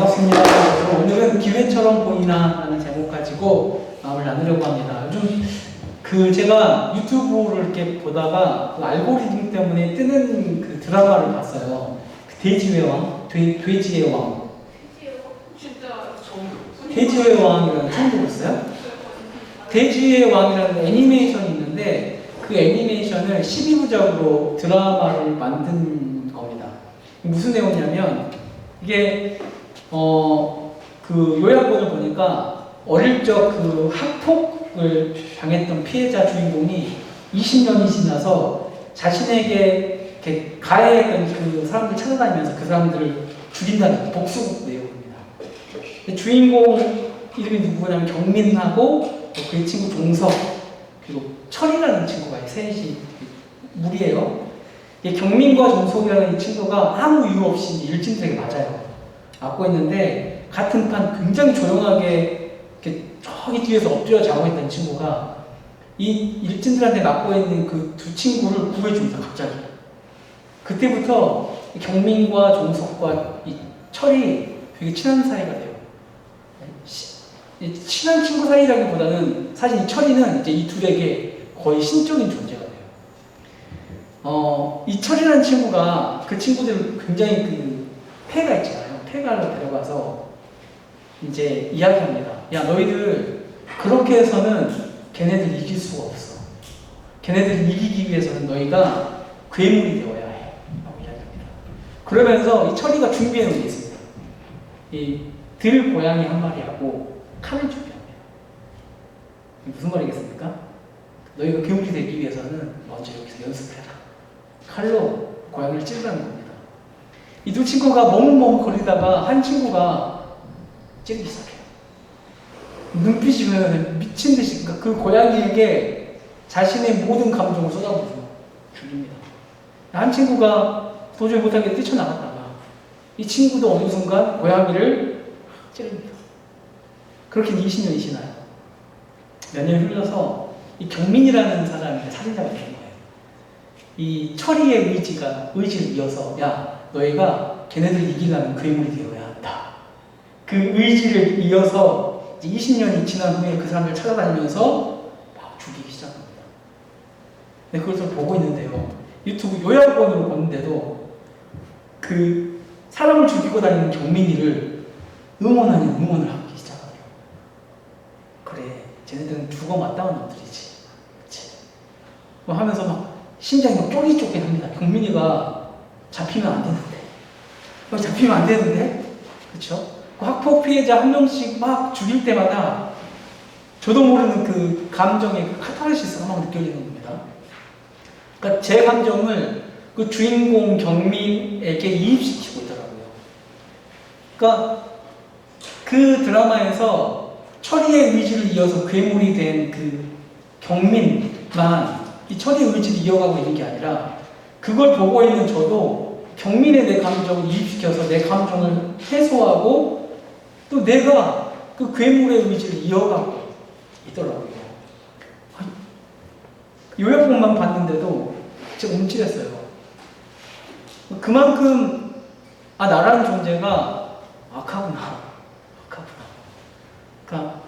반갑습니다. 오늘은 기회처럼 보이나라는 제목 가지고 마음을 나누려고 합니다. 요즘 제가 유튜브를 이렇게 보다가 그 알고리즘 때문에 뜨는 그 드라마를 봤어요. 그 돼지의 왕, 돼지의 왕. 진짜 처음 들어봤어요. 돼지의 왕이라는 처음 들어봤어요? 돼지의 왕이라는 애니메이션이 있는데 그 애니메이션을 12부작으로 드라마를 만든 겁니다. 무슨 내용이냐면 이게 그 요약본을 보니까 어릴 적 그 학폭을 당했던 피해자 주인공이 20년이 지나서 자신에게 이렇게 가해했던 그 사람들 찾아다니면서 그 사람들을 죽인다는 복수 내용입니다. 주인공 이름이 누구냐면 경민하고 그의 친구 종석 그리고 철이라는 친구가 셋이 무리예요. 경민과 종석이라는 이 친구가 아무 이유 없이 일진들에게 맞고 있는데 같은 판 굉장히 조용하게 이렇게 저기 뒤에서 엎드려 자고 있던 친구가 이 일진들한테 맞고 있는 그 두 친구를 구해줍니다. 갑자기. 그때부터 경민과 종석과 이 철이 되게 친한 사이가 돼요. 친한 친구 사이라기보다는 사실 이 철이는 이제 이 둘에게 거의 신적인 존재가 돼요. 이 철이라는 친구가 그 친구들 굉장히 그 폐가 있잖아요. 폐가를 데려가서 이제 이야기합니다. 야, 너희들 그렇게 해서는 걔네들 이길 수가 없어. 걔네들 이기기 위해서는 너희가 괴물이 되어야 해. 라고 이야기합니다. 그러면서 이 철이가 준비해 놓은 게 있습니다. 이 들고양이 한 마리하고 칼을 준비합니다. 무슨 말이겠습니까? 너희가 괴물이 되기 위해서는 먼저 여기서 연습해라. 칼로 고양이를 찌르라는 겁니다. 이 두 친구가 머뭇머뭇거리다가 한 친구가 찌르기 시작해요. 눈빛이 미친 듯이 그 고양이에게 자신의 모든 감정을 쏟아부어서 죽입니다. 한 친구가 도저히 못하게 뛰쳐나갔다가 이 친구도 어느 순간 고양이를 찌릅니다. 그렇게 20년이 지나요. 몇 년이 흘러서 이 경민이라는 사람이 살인자가 된 거예요. 이 철이의 의지를 이어서 야, 너희가 걔네들 이기려면 괴물이 되어야 한다. 그 의지를 이어서 20년이 지난 후에 그 사람들 찾아다니면서 막 죽이기 시작합니다. 근데 그것을 보고 있는데요. 유튜브 요약본으로 보는데도 그 사람을 죽이고 다니는 경민이를 응원을 하기 시작하더라고요. 그래, 쟤네들은 죽어 마땅한 놈들이지. 그치? 하면서 막 심장이 막 쫄깃쫄깃합니다. 경민이가 잡히면 안 되는데? 그쵸? 그 학폭 피해자 한 명씩 막 죽일 때마다 저도 모르는 그 감정의 그 카타르시스가 막 느껴지는 겁니다. 그러니까 제 감정을 그 주인공 경민에게 이입시키고 있더라고요. 그러니까 그 드라마에서 철이의 의지를 이어서 괴물이 된 그 경민만 이 철이의 의지를 이어가고 있는 게 아니라 그걸 보고 있는 저도 경민의 내 감정을 이입시켜서 내 감정을 해소하고 또 내가 그 괴물의 의지를 이어가고 있더라고요. 요약본만 봤는데도 진짜 움찔했어요. 그만큼 나라는 존재가 악하구나. 그러니까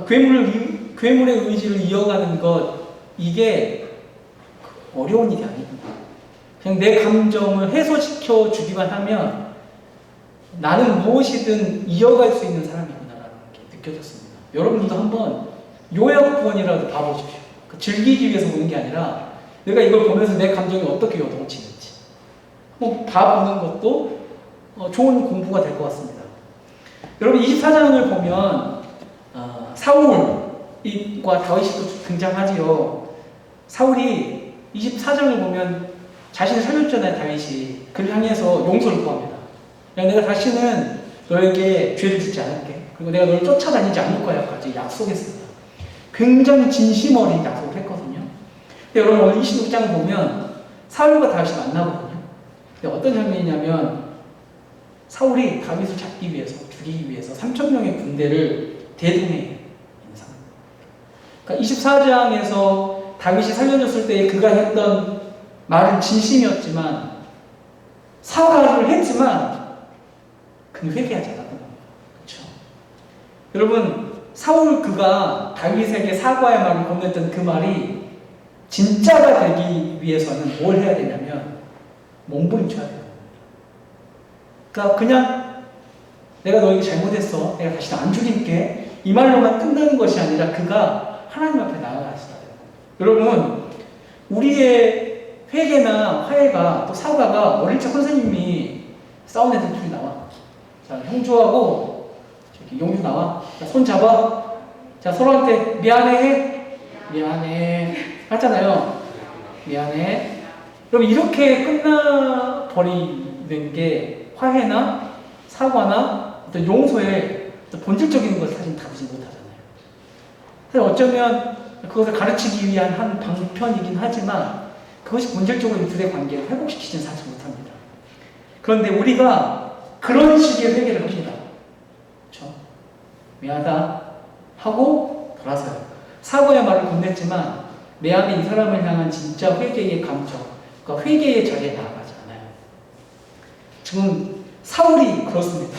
괴물의 의지를 이어가는 것 이게 어려운 일이 아니구나. 그냥 내 감정을 해소시켜 주기만 하면 나는 무엇이든 이어갈 수 있는 사람이구나라는 게 느껴졌습니다. 여러분들도 한번 요약본이라도 봐보십시오. 즐기기 위해서 보는 게 아니라 내가 이걸 보면서 내 감정이 어떻게 요동치는지 봐보는 것도 좋은 공부가 될 것 같습니다. 여러분 24장을 보면 사울과 다윗이 등장하지요. 사울이 24장을 보면 자신을 살려줬잖아요. 다윗이 그를 향해서 용서를 구합니다. 내가 다시는 너에게 죄를 짓지 않을게. 그리고 내가 너를 쫓아다니지 않을 거야까지 약속했습니다. 굉장히 진심 어린 약속을 했거든요. 근데 여러분 오늘 26장을 보면 사울과 다윗이 만나거든요. 근데 어떤 장면이냐면 사울이 다윗을 잡기 위해서 죽이기 위해서 3,000명의 군대를 대동해 있는 상황입니다. 그러니까 24장에서 다윗이 살려줬을 때 그가 했던 말은 진심이었지만 사과를 했지만 그는 회개하지 않았던 거예요. 여러분 사울 그가 다윗에게 사과의 말을 건넸던 그 말이 진짜가 되기 위해서는 뭘 해야 되냐면 몸부림쳐야 돼요. 그러니까 그냥 내가 너에게 잘못했어, 내가 다시 안 죽일게, 이 말로만 끝나는 것이 아니라 그가 하나님 앞에 나아가야 돼요. 여러분 우리의 회개나 화해가 또 사과가 어릴 적 선생님이 싸운 애들 둘이 나와. 자, 형주하고 저기 용주 나와. 자, 손 잡아. 자, 서로한테 미안해. 미안해. 하잖아요. 미안해. 그럼 이렇게 끝나버리는 게 화해나 사과나 어떤 용서의 어떤 본질적인 것을 사실 다루지 못하잖아요. 사실 어쩌면 그것을 가르치기 위한 한 방편이긴 하지만 그것이 본질적으로 이들의 관계를 회복시키지는 사실 못합니다. 그런데 우리가 그런 식의 회개를 합니다. 그렇죠? 미안하다 하고 돌아서요. 사과의 말을 건넸지만 내 안에 이 사람을 향한 진짜 회개의 감정, 그러니까 회개의 자리에 나아가지 않아요. 지금 사울이 그렇습니다.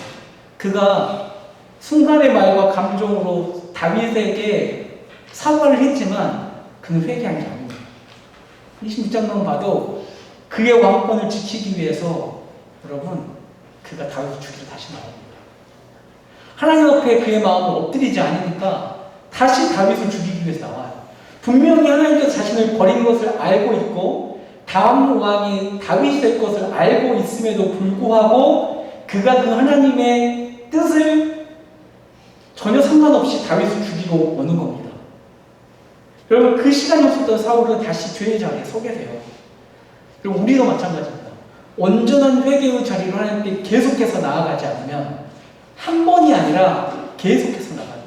그가 순간의 말과 감정으로 다윗에게 사과를 했지만 그는 회개한 게 아닙니다. 26장만 봐도 그의 왕권을 지키기 위해서 여러분 그가 다윗을 죽이러 다시 나옵니다. 하나님 앞에 그의 마음을 엎드리지 않으니까 다시 다윗을 죽이기 위해서 나와요. 분명히 하나님께서 자신을 버린 것을 알고 있고 다음 왕이 다윗이 될 것을 알고 있음에도 불구하고 그가 그 하나님의 뜻을 전혀 상관없이 다윗을 죽이러 오는 겁니다. 여러분 그 시간이 없었던 사울은 다시 죄의 자리에 서게 돼요. 그리고 우리도 마찬가지입니다. 온전한 회개의 자리로 하나님께 계속해서 나아가지 않으면 한 번이 아니라 계속해서 나가죠.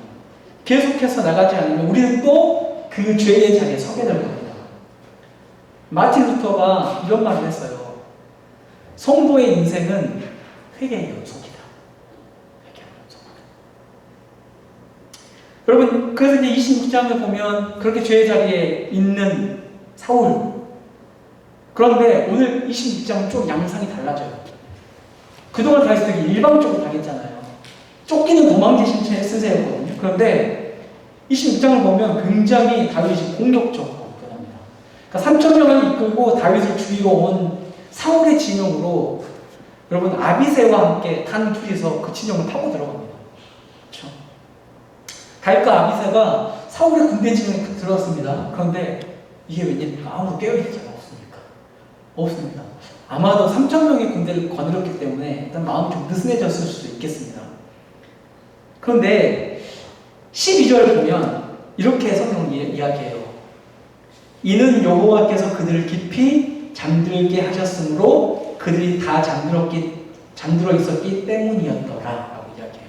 계속해서 나가지 않으면 우리는 또 그 죄의 자리에 서게 될 겁니다. 마틴 루터가 이런 말을 했어요. 성도의 인생은 회개의 연속이다. 회개의 연속. 여러분 그래서 이제 26장을 보면 그렇게 죄의 자리에 있는 사울, 그런데 오늘 26장은 좀 양상이 달라져요. 그동안 다윗이 되게 일방적으로 당했잖아요. 쫓기는 도망지 신세였거든요. 그런데 26장을 보면 굉장히 다윗이 공격적으로 변합니다. 그러니까 3,000명을 이끌고 다윗을 죽이러 온 사울의 진영으로 여러분 아비새와 함께 단 둘이서 그 진영을 파고 들어갑니다. 그렇죠? 다윗과 아비새가 사울의 군대 진영에 들어갔습니다. 그런데 이게 웬일입니까? 아무도 깨어있지 않았습니까? 없습니다. 아마도 3,000명의 군대를 거느렸기 때문에 일단 마음이 좀 느슨해졌을 수도 있겠습니다. 그런데 12절 보면 이렇게 성경은 이야기해요. 이는 여호와께서 그들을 깊이 잠들게 하셨으므로 그들이 다 잠들어 있었기 때문이었더라 라고 이야기해요.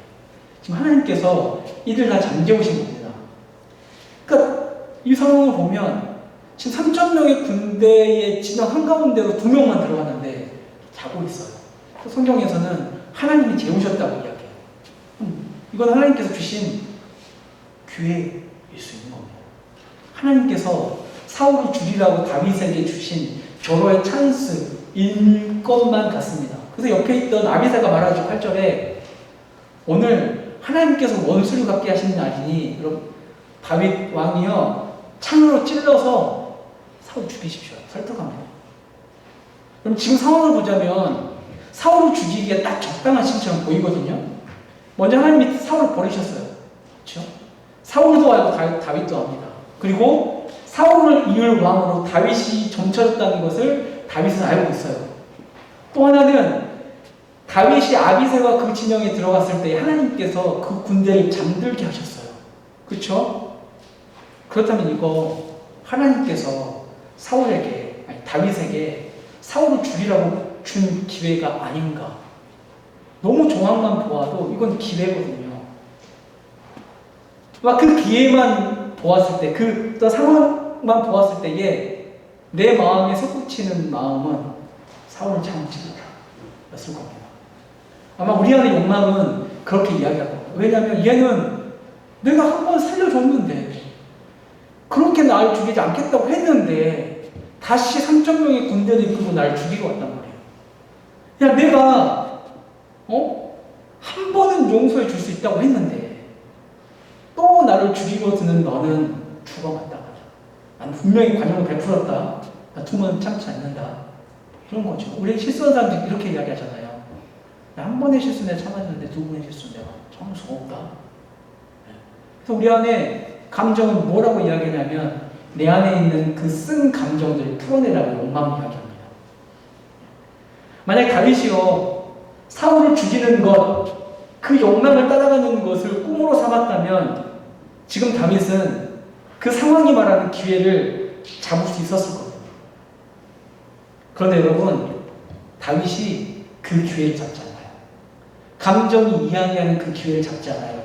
지금 하나님께서 이들 다 잠재우신 겁니다. 그러니까 이 상황을 보면 지금 3,000명의 군대의 진영 한가운데로 2명만 들어갔는데 자고 있어요. 성경에서는 하나님이 재우셨다고 이야기해요. 이건 하나님께서 주신 기회일 수 있는 겁니다. 하나님께서 사울을 죽이라고 다윗에게 주신 절호의 찬스일 것만 같습니다. 그래서 옆에 있던 아비새가 말하죠. 8절에 오늘 하나님께서 원수를 갖게 하시는 날이니 여러분 다윗 왕이요 창으로 찔러서 사울 죽이십시오. 설득합니다. 그럼 지금 상황을 보자면 사울을 죽이기에 딱 적당한 시기처럼 보이거든요. 먼저 하나님이 사울을 버리셨어요. 그렇죠? 사울도 알고 다윗도 압니다. 그리고 사울을 이을 왕으로 다윗이 점쳐졌다는 것을 다윗은 알고 있어요. 또 하나는 다윗이 아비새와 그 진영에 들어갔을 때 하나님께서 그 군대를 잠들게 하셨어요. 그렇죠? 그렇다면 이거 하나님께서 다윗에게 사울을 죽이라고 준 기회가 아닌가. 너무 정황만 보아도 이건 기회거든요. 막 그 기회만 보았을 때, 그 상황만 보았을 때에 내 마음에 솟구치는 마음은 사울을 참지라 였을 겁니다. 아마 우리 안의 욕망은 그렇게 이야기할 겁니다. 왜냐하면 얘는 내가 한 번 살려줬는데 그렇게 날 죽이지 않겠다고 했는데 다시 3,000명의 군대를 이끌고 날 죽이러 왔단 말이에요. 야 내가 한 번은 용서해 줄 수 있다고 했는데 또 나를 죽이거드는 너는 죽어간다. 나는 분명히 관용을 베풀었다. 나 두면 참지 않는다. 그런 거죠. 우리 실수한 사람들이 이렇게 이야기하잖아요. 한 번의 실수 내가 참았는데 두 번의 실수 내가 참을 수가 없다. 그래서 우리 안에 감정은 뭐라고 이야기하냐면 내 안에 있는 그 쓴 감정들을 풀어내라고 욕망을 이야기합니다. 만약 다윗이요 사울을 죽이는 것, 그 욕망을 따라가는 것을 꿈으로 삼았다면 지금 다윗은 그 상황이 말하는 기회를 잡을 수 있었을 거예요. 그런데 여러분, 다윗이 그 기회를 잡지 않아요. 감정이 이야기하는 그 기회를 잡지 않아요.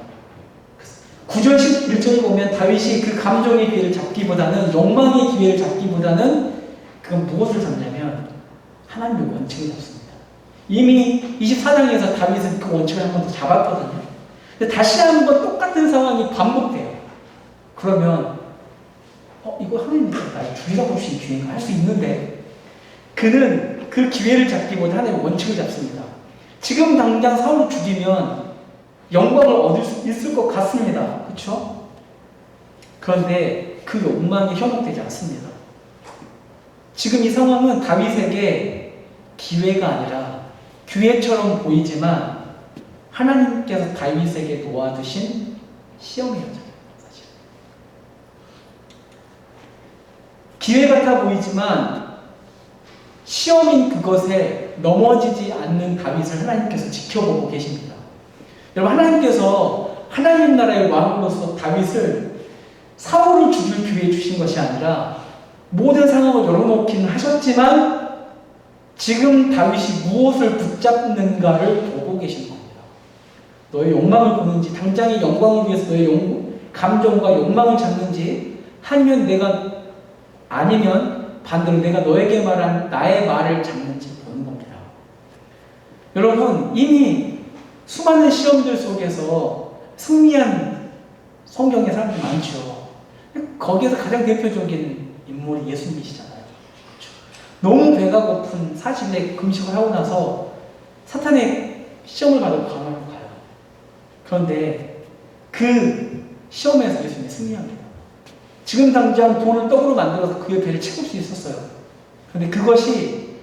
9절 11절을 보면 다윗이 그 감정의 기회를 잡기보다는, 욕망의 기회를 잡기보다는 그건 무엇을 잡냐면 하나님의 원칙을 잡습니다. 이미 24장에서 다윗은 그 원칙을 한 번 더 잡았거든요. 근데 다시 한번 똑같은 상황이 반복돼요. 그러면 이거 하나님께서 나를 죽이라고 주신 기회인가 할 수 있는데, 그는 그 기회를 잡기보다 하나님의 원칙을 잡습니다. 지금 당장 사울을 죽이면 영광을 얻을 수 있을 것 같습니다. 그렇죠? 그런데 그 욕망이 현혹되지 않습니다. 지금 이 상황은 다윗에게 기회가 아니라 기회처럼 보이지만 하나님께서 다윗에게 놓아두신 시험이었잖아요. 사실. 기회 같아 보이지만 시험인 그것에 넘어지지 않는 다윗을 하나님께서 지켜보고 계십니다. 여러분, 하나님께서 하나님 나라의 왕으로서 다윗을 사울을 죽일 기회에 주신 것이 아니라 모든 상황을 열어놓기는 하셨지만 지금 다윗이 무엇을 붙잡는가를 보고 계신 겁니다. 너의 욕망을 보는지, 당장의 영광을 위해서 너의 감정과 욕망을 잡는지, 아니면 반대로 내가 너에게 말한 나의 말을 잡는지 보는 겁니다. 여러분, 이미 수많은 시험들 속에서 승리한 성경의 사람들이 많죠. 거기에서 가장 대표적인 인물이 예수님이시잖아요. 그렇죠? 너무 배가 고픈 40일 금식을 하고 나서 사탄의 시험을 받으러 강화로 가요. 그런데 그 시험에서 예수님이 승리합니다. 지금 당장 돌을 떡으로 만들어서 그의 배를 채울 수 있었어요. 그런데 그것이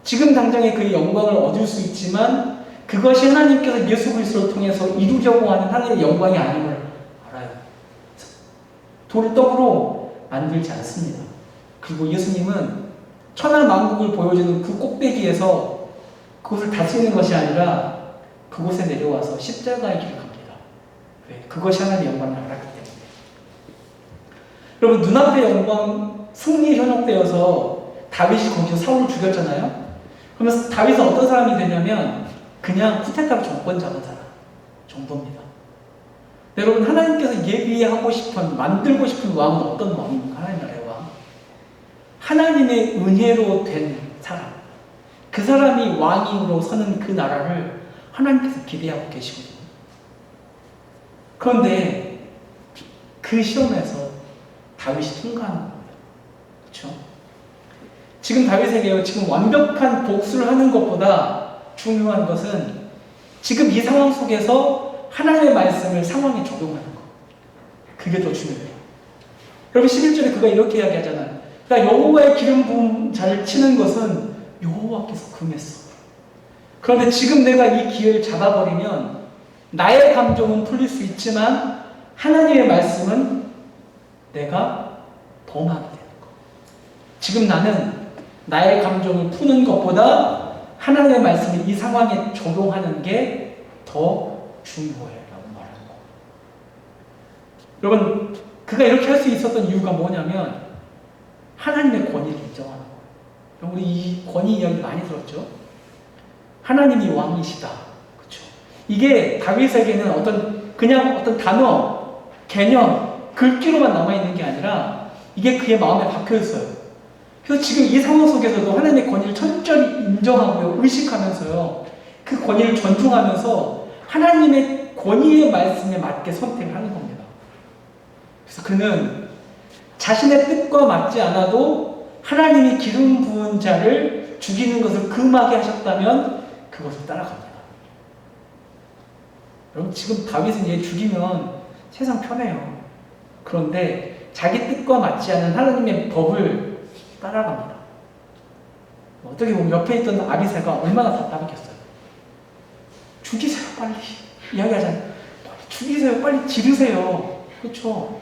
지금 당장의 그의 영광을 얻을 수 있지만 그것이 하나님께서 예수 그리스도를 통해서 이루려고 하는 하나님의 영광이 아님을 알아요. 돌을 떡으로 만들지 않습니다. 그리고 예수님은 천하만국을 보여주는 그 꼭대기에서 그것을 다스리는 것이 아니라 그곳에 내려와서 십자가의 길을 갑니다. 왜? 그것이 하나님의 영광을 알았기 때문에. 여러분, 눈앞의 영광, 승리에 현혹되어서 다윗이 거기서 사울을 죽였잖아요. 그러면 다윗은 어떤 사람이 되냐면 그냥 쿠데타로 정권 잡은 사람 정도입니다. 여러분, 하나님께서 예비하고 싶은, 만들고 싶은 왕은 어떤 왕입니까? 하나님 나라의 왕. 하나님의 은혜로 된 사람. 그 사람이 왕으로 서는 그 나라를 하나님께서 기대하고 계시거든요. 그런데 그 시험에서 다윗이 통과하는 겁니다. 그렇죠? 지금 다윗에게요, 지금 완벽한 복수를 하는 것보다 중요한 것은 지금 이 상황 속에서 하나님의 말씀을 상황에 적용하는 것. 그게 더 중요해요. 여러분, 11절에 그가 이렇게 이야기하잖아요. 그러니까 여호와의 기름 부은 자를 치는 것은 여호와께서 금했어. 그런데 지금 내가 이 기회를 잡아버리면 나의 감정은 풀릴 수 있지만 하나님의 말씀은 내가 범하게 되는 것. 지금 나는 나의 감정을 푸는 것보다 하나님의 말씀을 이 상황에 적용하는 게 더 중요해 라고 말하는 거. 여러분, 그가 이렇게 할 수 있었던 이유가 뭐냐면 하나님의 권위를 인정하는 거예요. 우리 이 권위 이야기 많이 들었죠? 하나님이 왕이시다. 그렇죠? 이게 다윗에게는 그냥 어떤 단어, 개념, 글귀로만 남아있는 게 아니라 이게 그의 마음에 박혀있어요. 그래서 지금 이 상황 속에서도 하나님의 권위를 철저히 인정하고요, 의식하면서요, 그 권위를 존중하면서 하나님의 권위의 말씀에 맞게 선택을 하는 겁니다. 그래서 그는 자신의 뜻과 맞지 않아도 하나님이 기름 부은 자를 죽이는 것을 금하게 하셨다면 그것을 따라갑니다. 여러분, 지금 다윗은 얘 죽이면 세상 편해요. 그런데 자기 뜻과 맞지 않은 하나님의 법을 따라갑니다. 어떻게 보면 옆에 있던 아비새가 얼마나 답답했겠어요. 죽이세요, 빨리. 이야기하잖아요. 빨리 죽이세요, 빨리 지르세요. 그렇죠?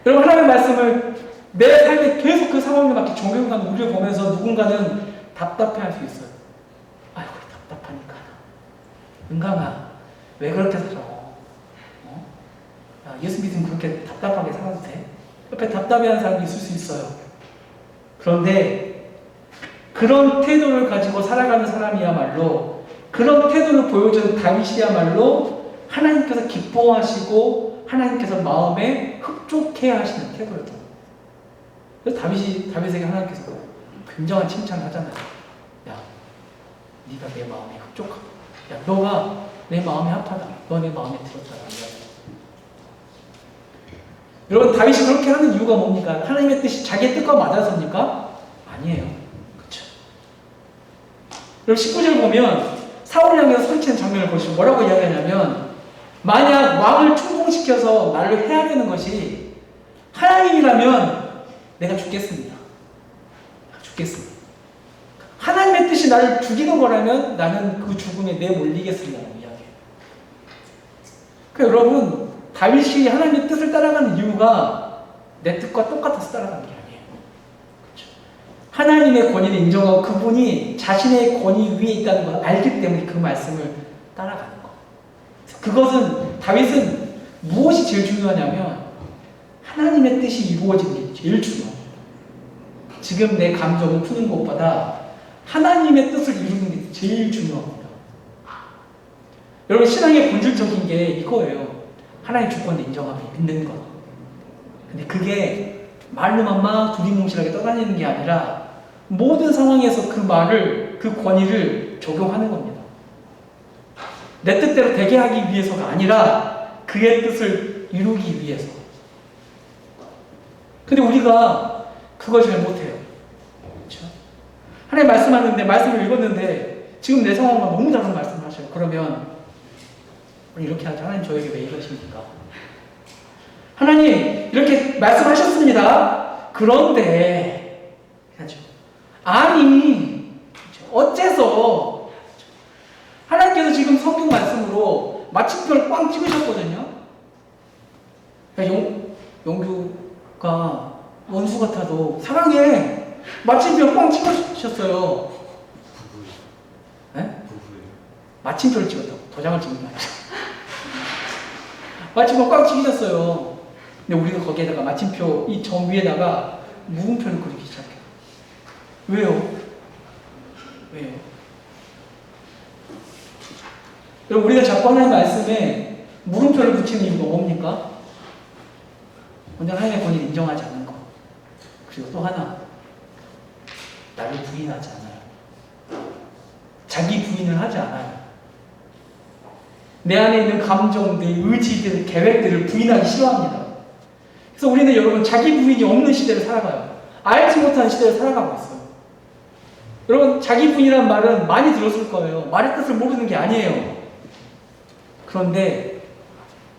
여러분, 하나님의 말씀을 내 삶에 계속 그 상황에 맞게 적용하는 우리를 보면서 누군가는 답답해할 수 있어요. 아이고, 답답하니까. 은강아, 왜 그렇게 살아? 야, 예수 믿으면 그렇게 답답하게 살아도 돼? 옆에 답답해하는 사람이 있을 수 있어요. 그런데 그런 태도를 가지고 살아가는 사람이야말로, 그런 태도를 보여주는 다윗이야말로 하나님께서 기뻐하시고 하나님께서 마음에 흡족해 하시는 태도였던 거예요. 그래서 다윗에게 하나님께서 굉장한 칭찬을 하잖아요. 야, 네가 내 마음에 흡족하다. 야, 너가 내 마음에 합하다. 너 내 마음에 들었다. 여러분, 다윗이 그렇게 하는 이유가 뭡니까? 하나님의 뜻이 자기의 뜻과 맞아서입니까? 아니에요. 그렇죠? 여러분, 19절 보면 사울을 향해서 소리치는 장면을 보시고 뭐라고 이야기하냐면, 만약 왕을 충동시켜서 나를 해하려는 것이 하나님이라면 내가 죽겠습니다. 죽겠습니다. 하나님의 뜻이 나를 죽이는 거라면 나는 그 죽음에 내몰리겠습니다라는 이야기예요. 그러니까 여러분, 다윗이 하나님의 뜻을 따라가는 이유가 내 뜻과 똑같아서 따라가는 게 아니에요. 그렇죠? 하나님의 권위를 인정하고 그분이 자신의 권위 위에 있다는 걸 알기 때문에 그 말씀을 따라가는 거. 그것은, 다윗은 무엇이 제일 중요하냐면 하나님의 뜻이 이루어지는 게 제일 중요합니다. 지금 내 감정을 푸는 것보다 하나님의 뜻을 이루는 게 제일 중요합니다. 여러분, 신앙의 본질적인 게 이거예요. 하나님 주권을 인정하고 믿는 것. 근데 그게 말로만 막 두리뭉실하게 떠다니는 게 아니라 모든 상황에서 그 말을, 그 권위를 적용하는 겁니다. 내 뜻대로 되게 하기 위해서가 아니라 그의 뜻을 이루기 위해서. 근데 우리가 그걸 잘 못해요. 그렇죠? 하나님 말씀하는데, 말씀을 읽었는데 지금 내 상황과 너무 다른 말씀을 하셔요. 그러면 우리 이렇게 하죠. 하나님, 저에게 왜 이러십니까? 하나님, 이렇게 말씀하셨습니다. 그런데 하죠. 아니, 어째서 하나님께서 지금 성경 말씀으로 마침표를 꽝 찍으셨거든요. 영규가 원수 같아도 사랑해. 마침표 꽝 찍으셨어요. 네? 마침표를 찍었다고. 도장을 찍는 게 아니라. 마침표 꽝 찍으셨어요. 근데 우리가 거기에다가 마침표 이 점 위에다가 물음표를 그리기 시작해요. 왜요? 왜요? 여러분, 우리가 자꾸 하나님의 말씀에 물음표를 붙이는 이유가 뭡니까? 먼저 하나님의 권위를 인정하지 않는 것. 그리고 또 하나, 나를 부인하지 않아요. 자기 부인을 하지 않아요. 내 안에 있는 감정들, 의지들, 계획들을 부인하기 싫어합니다. 그래서 우리는 여러분, 자기 부인이 없는 시대를 살아가요. 알지 못하는 시대를 살아가고 있어요. 여러분, 자기 부인이라는 말은 많이 들었을 거예요. 말의 뜻을 모르는 게 아니에요. 그런데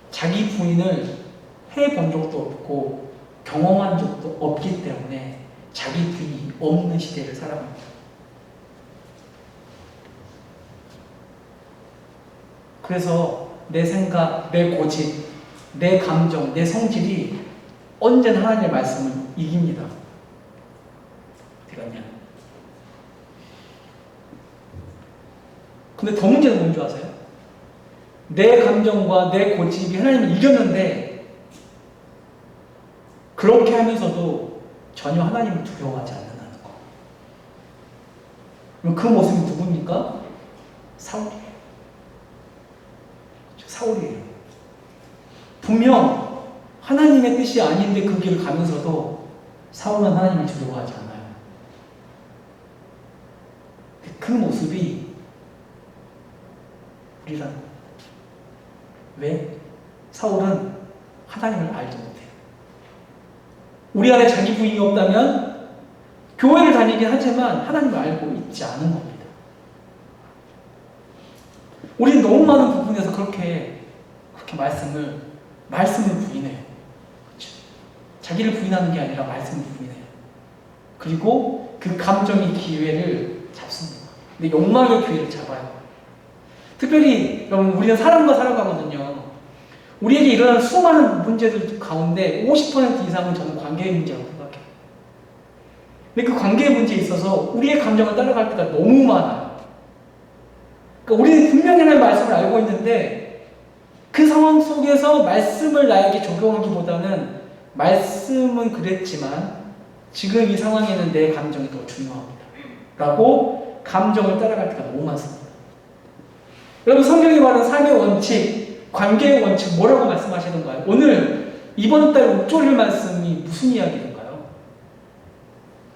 자기 부인을 해본 적도 없고 경험한 적도 없기 때문에 자기 부인이 없는 시대를 살아갑니다. 그래서 내 생각, 내 고집, 내 감정, 내 성질이 언제나 하나님의 말씀을 이깁니다. 어디갔냐? 근데 더 문제는 뭔 줄 아세요? 내 감정과 내 고집이 하나님을 이겼는데 그렇게 하면서도 전혀 하나님을 두려워하지 않는다는 거. 그럼 그 모습이 누굽니까? 사울이에요. 사울이에요. 분명 하나님의 뜻이 아닌데 그 길을 가면서도 사울은 하나님을 두려워하지 않아요. 그 모습이 우리란 거예요. 왜? 사울은 하나님을 알지 못해요. 우리 안에 자기 부인이 없다면 교회를 다니긴 하지만 하나님을 알고 있지 않은 겁니다. 우리는 너무 많은 부분에서 그렇게 말씀을 말씀을 부인해요. 그렇죠? 자기를 부인하는 게 아니라 말씀을 부인해요. 그리고 그 감정이 기회를 잡습니다. 근데 욕망의 기회를 잡아요. 특별히 여러분 우리는 사람과 살아가거든요. 우리에게 일어나는 수많은 문제들 가운데 50% 이상은 저는 관계의 문제라고 생각해요. 근데 그 관계의 문제에 있어서 우리의 감정을 따라갈 때가 너무 많아요. 그러니까 우리는 분명히 하나님의 말씀을 알고 있는데 그 상황 속에서 말씀을 나에게 적용하기보다는 말씀은 그랬지만 지금 이 상황에는 내 감정이 더 중요합니다. 라고 감정을 따라갈 때가 너무 많습니다. 여러분 성경이 말하는 삶의 원칙, 관계의 원칙 뭐라고 말씀하시던가요? 오늘 이번 달 옥조일 말씀이 무슨 이야기인가요?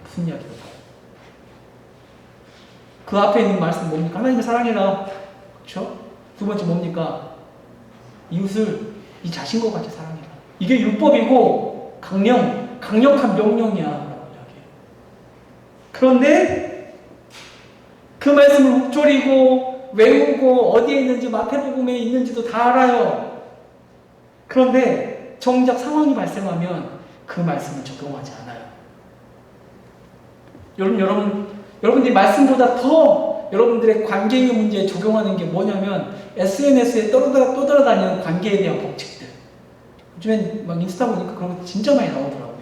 무슨 이야기인가요? 그 앞에 있는 말씀 뭡니까? 하나님을 사랑해라. 그렇죠? 두 번째 뭡니까? 이웃을 이 자신과 같이 사랑해라. 이게 율법이고 강력한 명령이야 라고 이야기해요. 그런데 그 말씀을 묵조리고 외우고 어디에 있는지 마태복음에 있는지도 다 알아요. 그런데 정작 상황이 발생하면 그 말씀을 적용하지 않아요. 여러분들이 말씀보다 더 여러분들의 관계의 문제에 적용하는 게 뭐냐면 SNS에 떠돌아다니는 관계에 대한 법칙들. 요즘엔 막 인스타 보니까 그런 거 진짜 많이 나오더라고요.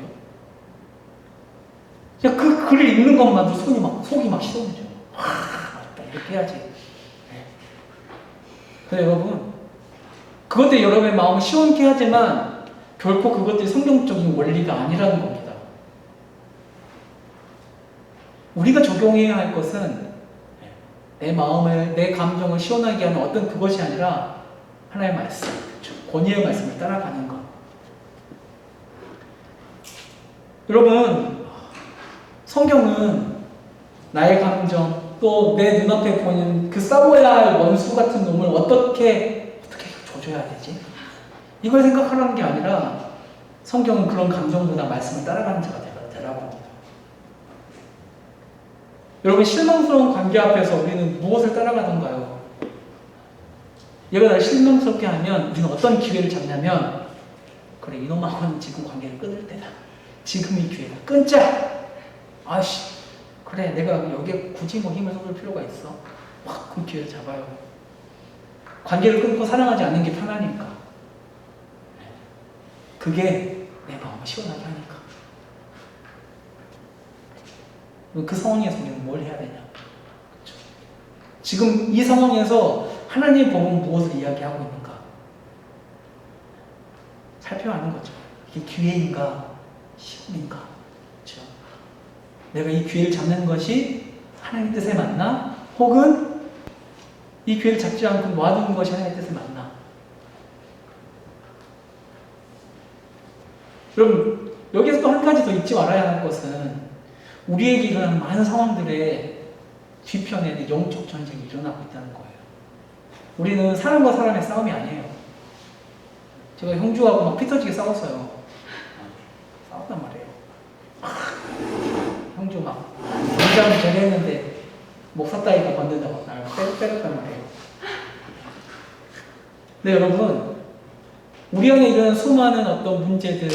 그냥 그 글을 읽는 것만도 속이 막 시원해져. 맞다, 이렇게 해야지. 네. 근데 여러분, 그것들이 여러분의 마음을 시원케 하지만 결코 그것들이 성경적인 원리가 아니라는 겁니다. 우리가 적용해야 할 것은 내 마음을, 내 감정을 시원하게 하는 어떤 그것이 아니라 하나의 말씀, 권위의 말씀을 따라가는 것. 여러분, 성경은 나의 감정, 또 내 눈앞에 보이는 그 싸워야 할 원수 같은 놈을 어떻게 조져야 되지? 이걸 생각하라는 게 아니라 성경은 그런 감정보다 말씀을 따라가는 자가 되라고 합니다. 여러분, 실망스러운 관계 앞에서 우리는 무엇을 따라가던가요? 얘가 나를 실망스럽게 하면 우리는 어떤 기회를 잡냐면, 그래, 이놈하고는 지금 관계를 끊을 때다. 지금 이 기회다. 끊자! 아씨, 그래, 내가 여기에 굳이 힘을 쏟을 필요가 있어. 확 그 기회를 잡아요. 관계를 끊고 사랑하지 않는 게 편하니까. 그게 내 마음을 시원하게 하니까. 그 상황에서 우리는 뭘 해야 되냐? 그렇죠? 지금 이 상황에서 하나님의 법은 무엇을 이야기하고 있는가? 살펴하는 거죠. 이게 기회인가? 시험인가? 그렇죠? 내가 이 기회를 잡는 것이 하나님의 뜻에 맞나? 혹은 이 기회를 잡지 않고 놔두는 것이 하나님의 뜻에 맞나? 여러분, 여기서 또 한 가지 더 잊지 말아야 할 것은 우리에게 일어나는 많은 상황들의 뒤편에 영적 전쟁이 일어나고 있다는 거예요. 우리는 사람과 사람의 싸움이 아니에요. 제가 형주하고 막 피터지게 싸웠어요. 싸웠단 말이에요. 형주 막 굉장히 잘했는데 목사 따위가 건든다고 나를 때렸단 말이에요. 근데 여러분, 우리 안에 이런 수많은 어떤 문제들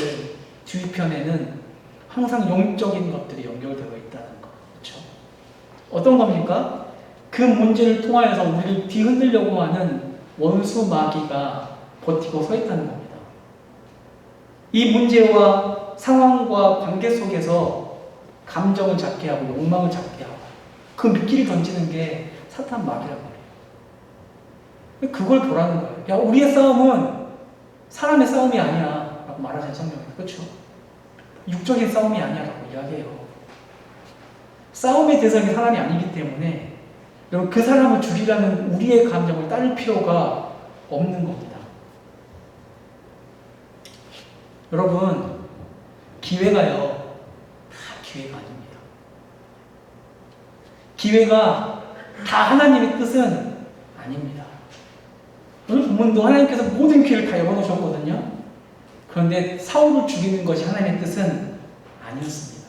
뒤편에는 항상 영적인 것들이 연결되어 있다는 거. 그렇죠? 어떤 겁니까? 그 문제를 통하여서 우리를 뒤흔들려고 하는 원수 마귀가 버티고 서 있다는 겁니다. 이 문제와 상황과 관계 속에서 감정을 잡게 하고 욕망을 잡게 하고 그 미끼를 던지는 게 사탄 마귀라고 해요. 그걸 보라는 거예요. 야, 우리의 싸움은 사람의 싸움이 아니야 라고 말하잖아요, 성경에. 그렇죠? 육적인 싸움이 아니야 라고 이야기해요. 싸움의 대상이 사람이 아니기 때문에 여러분, 그 사람을 죽이라는 우리의 감정을 따를 필요가 없는 겁니다. 여러분, 기회가요, 다 기회가 아닙니다. 기회가 다 하나님의 뜻은 아닙니다. 오늘 본문도 하나님께서 모든 기회를 다 열어놓으셨거든요. 그런데 사울을 죽이는 것이 하나님의 뜻은 아니었습니다.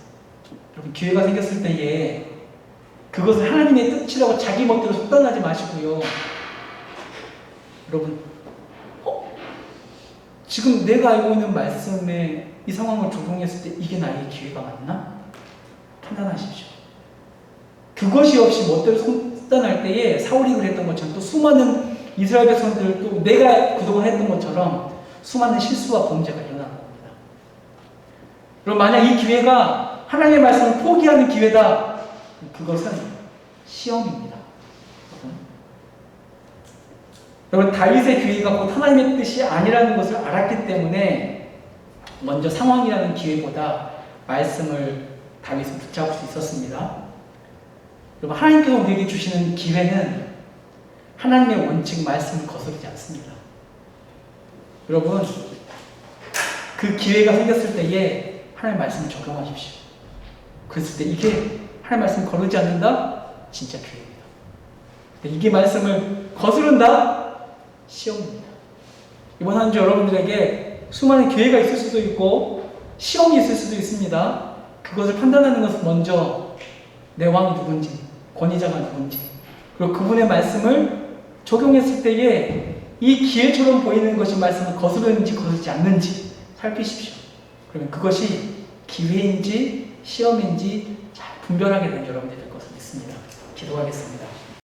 여러분, 기회가 생겼을 때에 그것을 하나님의 뜻이라고 자기 멋대로 속단하지 마시고요. 여러분, 지금 내가 알고 있는 말씀에 이 상황을 적용했을 때 이게 나에게 기회가 맞나? 판단하십시오. 그것이 없이 멋대로 판단할 때에 사울이 그랬던 것처럼 또 수많은 이스라엘 백성들도 내가 그동안 했던 것처럼 수많은 실수와 범죄가 일어난 겁니다. 그럼 만약 이 기회가 하나님의 말씀을 포기하는 기회다. 그것은 시험입니다. 여러분 다윗의 기회가 곧 하나님의 뜻이 아니라는 것을 알았기 때문에 먼저 상황이라는 기회보다 말씀을 다윗은 붙잡을 수 있었습니다. 여러분 하나님께서 우리에게 주시는 기회는 하나님의 원칙 말씀을 거스르지 않습니다. 여러분 그 기회가 생겼을 때에 하나님의 말씀을 적용하십시오. 그랬을 때 이게 하나님의 말씀을 거르지 않는다? 진짜 기회입니다. 이게 말씀을 거스른다? 시험입니다. 이번 한 주 여러분들에게 수많은 기회가 있을 수도 있고 시험이 있을 수도 있습니다. 그것을 판단하는 것은 먼저 내 왕이 누군지, 권위자가 누군지, 그리고 그분의 말씀을 적용했을 때에 이 기회처럼 보이는 것이 말씀을 거스르는지 거스르지 않는지 살피십시오. 그러면 그것이 기회인지 시험인지 잘 분별하게 된 여러분들이 될 것을 믿습니다. 기도하겠습니다.